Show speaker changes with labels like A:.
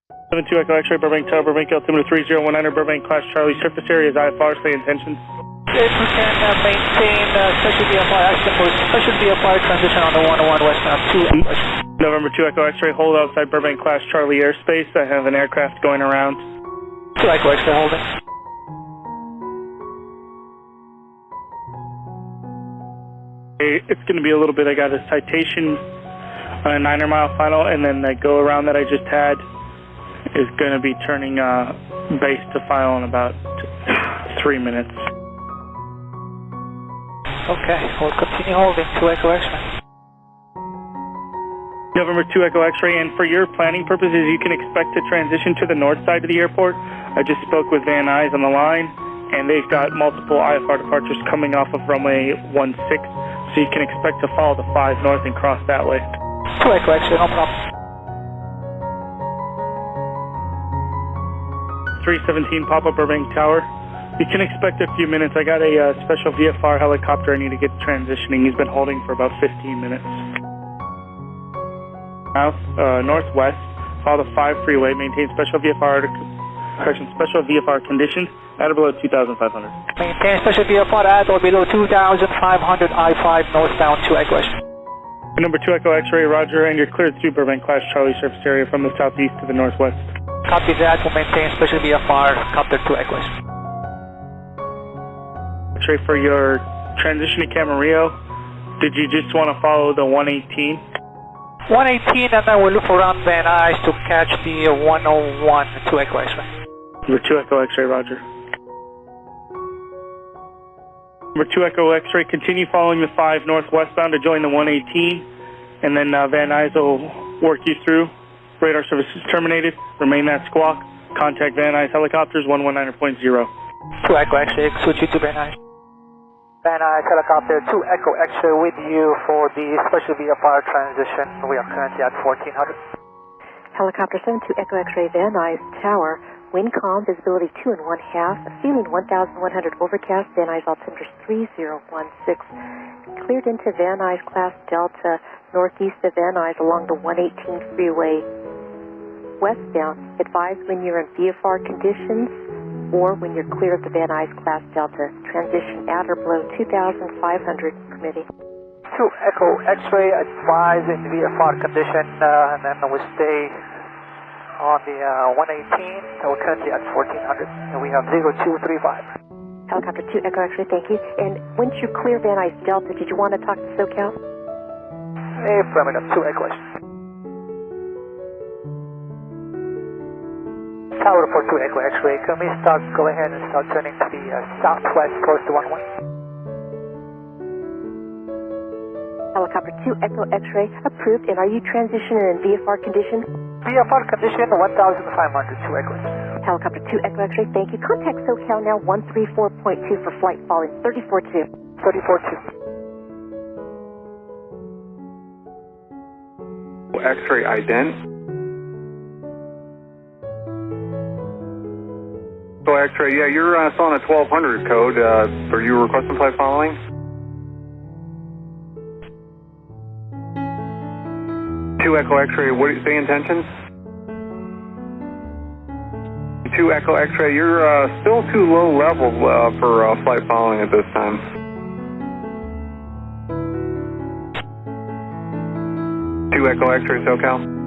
A: 72 Echo X-ray, Burbank Tower, Burbank altimeter 3019, Burbank Class Charlie, surface area is IFR, stay intentions.
B: If we can maintain special VFR action for special VFR transition on the 101 westbound 2
A: November 2 Echo X-ray, hold outside Burbank Class Charlie airspace. I have an aircraft going around.
B: 2 Echo X-ray holding.
A: It's going to be a little bit. I got a citation on a 9 mile final, and then the go around that I just had is going to be turning base to final in about 3 minutes.
B: Okay, we'll continue holding 2 Echo X-ray.
A: November 2 Echo X-ray, and for your planning purposes, you can expect to transition to the north side of the airport. I just spoke with Van Nuys on the line, and they've got multiple IFR departures coming off of runway 16, so you can expect to follow the 5 north and cross that way.
B: 2 Echo X-ray, no problem.
A: 317 Papa Burbank Tower. You can expect a few minutes. I got a special VFR helicopter I need to get transitioning. He's been holding for about 15 minutes. South, northwest, follow the 5 freeway, maintain special VFR conditions at or below 2,500.
B: Maintain special VFR at or below 2,500 I-5 northbound 2 Echo X-ray.
A: Number 2 Echo X-ray, roger, and you're cleared through Burbank Class Charlie surface area from the southeast to the northwest.
B: Copy that, we'll maintain special VFR, copter 2 Echo X-ray.
A: X-ray, for your transition to Camarillo, did you just want to follow the 118?
B: 118, and then we'll look around Van Nuys to catch the 101 2 Echo X-ray.
A: Number 2 Echo X-ray, roger. Number 2 Echo X-ray, continue following the 5 northwestbound to join the 118, and then Van Nuys will work you through. Radar service is terminated. Remain that squawk. Contact Van Nuys helicopters 119.0.
B: 2 Echo X-ray, switch you to Van Nuys. Van Nuys helicopter 2 Echo X-ray with you for the special VFR transition. We are currently at 1400.
C: Helicopter 72 Echo X-ray, Van Nuys Tower. Wind calm, visibility 2 1/2, feeling 1,100 overcast, Van Nuys altimeter 3016. Cleared into Van Nuys Class Delta, northeast of Van Nuys along the 118 freeway. Westbound, advise when you're in VFR conditions or when you're clear of the Van Nuys Class Delta. Transition at or below 2,500, permitting.
B: 2 Echo X-ray, advise in VFR condition, and then we'll stay on the 118, we're currently at 1400, and we have 0235.
C: Helicopter 2 Echo X-ray, thank you. And once you clear Van Nuys Delta, did you want to talk to SoCal?
B: Affirmative, 2 Echo X-ray. Tower for 2 Echo X-ray, can we go ahead and start turning to the southwest close to 11?
C: Helicopter 2 Echo X-ray, approved, and are you transitioning in VFR condition?
B: VFR condition 1,500, 2 Echo X-ray.
C: Helicopter 2 Echo X-ray, thank you. Contact SoCal now 134.2 for flight following 34-2.
B: 34-2.
D: X-ray ident. So X-ray, yeah, you're still on a 1200 code. Are you requesting flight following? Echo X-ray, what do you say intentions? 2 Echo X-ray, you're still too low level for flight following at this time. 2 Echo X-ray, SoCal.